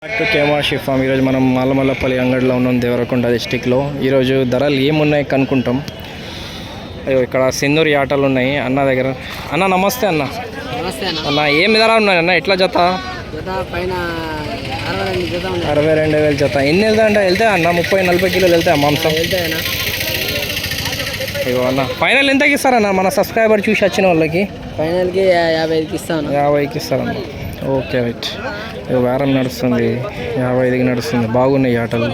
కేమాషి form. ఈరోజు మనం మల్లమల్లపల్లి అంగడిలో ఉన్నాం, దేవరకొండ డిస్టిక్లో. ఈరోజు ధరలు ఏమున్నాయి కనుక్కుంటాం. అయ్యో ఇక్కడ సింధూరి ఆటలు ఉన్నాయి అన్న దగ్గర. అన్న నమస్తే అన్న. అన్న ఏం ధర ఉన్నాయి అన్న? ఎట్లా జత? పైన 62,000 జత. ఎన్ని వెళ్తాయంటే వెళ్తాయి అన్న? 30-40 కిలోలు వెళ్తాయి మాంసం? అయ్యో అన్న ఫైనల్ ఎంతకి ఇస్తారన్న మన సబ్స్క్రైబర్ చూసి వచ్చిన వాళ్ళకి? ఫైనల్కి 55కి ఇస్తాను. 50కి ఇస్తారన్న. Okay right. వారం నడుస్తుంది, 55కి నడుస్తుంది. బాగున్నాయి ఆటలు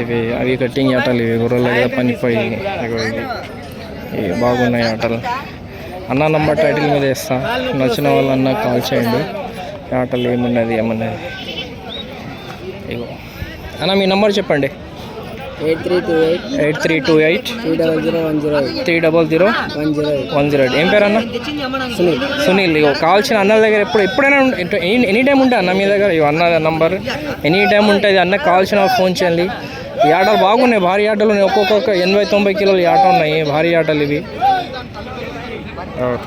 ఇవి. అవి కట్టింగ్ ఆటలు ఇవి, గుర్రల మీద పనిపోయి ఇవి బాగున్నాయి ఆటలు. అన్న నంబర్ టైటిల్ మీద ఇస్తా, నచ్చిన వాళ్ళన్న కాల్ చేయండి. ఆటలు ఏమున్నది ఇగో అన్న మీ నంబర్ చెప్పండి. 8328 300 ఏం పేరు అన్న? సునీల్. ఇగో కావాల్సిన అన్న దగ్గర ఎప్పుడైనా ఎనీ టైం ఉంటాయి అన్న మీ దగ్గర. ఇగో అన్న నంబర్ ఎనీ టైం ఉంటుంది. అన్న కావాల్సిన ఫోన్ చేయండి. ఈ ఆటలు బాగున్నాయి, భారీ ఆటలు ఉన్నాయి. ఒక్కొక్క 80-90 కిలోలు ఈ ఆట ఉన్నాయి, భారీ ఆటలు ఇవి.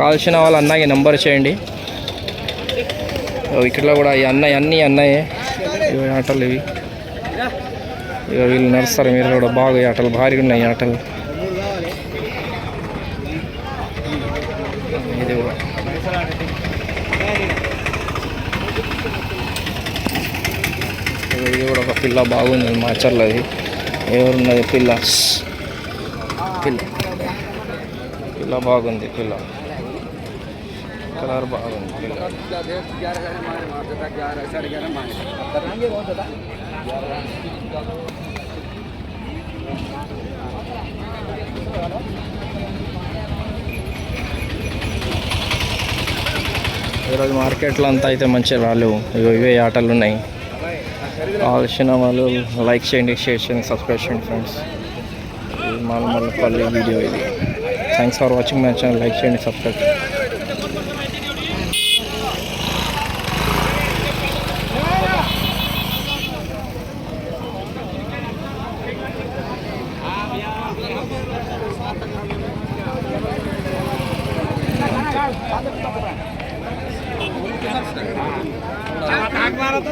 కావాల్సిన వాళ్ళు అన్నకి నంబర్ చేయండి. ఇక్కడ కూడా ఈ అన్నీ అన్నయ్యే ఇవి ఆటలు ఇవి. ఇక వీళ్ళు నడుస్తారు, మీరు కూడా బాగా ఆటలు భారీగా ఉన్నాయి ఆటలు. ఇది కూడా ఒక పిల్ల బాగుంది మాచర్లది. ఎవరున్నది పిల్ల బాగుంది. పిల్ల కలర్ బాగుంది. ఈరోజు మార్కెట్లో అంతా అయితే మంచిగా రాలేవు. ఇవే ఆటలు ఉన్నాయి. కావాల్సిన వాళ్ళు లైక్ చేయండి, షేర్ చేయండి, సబ్స్క్రైబ్ చేయండి ఫ్రెండ్స్. మల్లమల్లపల్లి వీడియో ఇది. Thanks for watching my channel. Like చేయండి, సబ్స్క్రైబ్ చేయండి. तो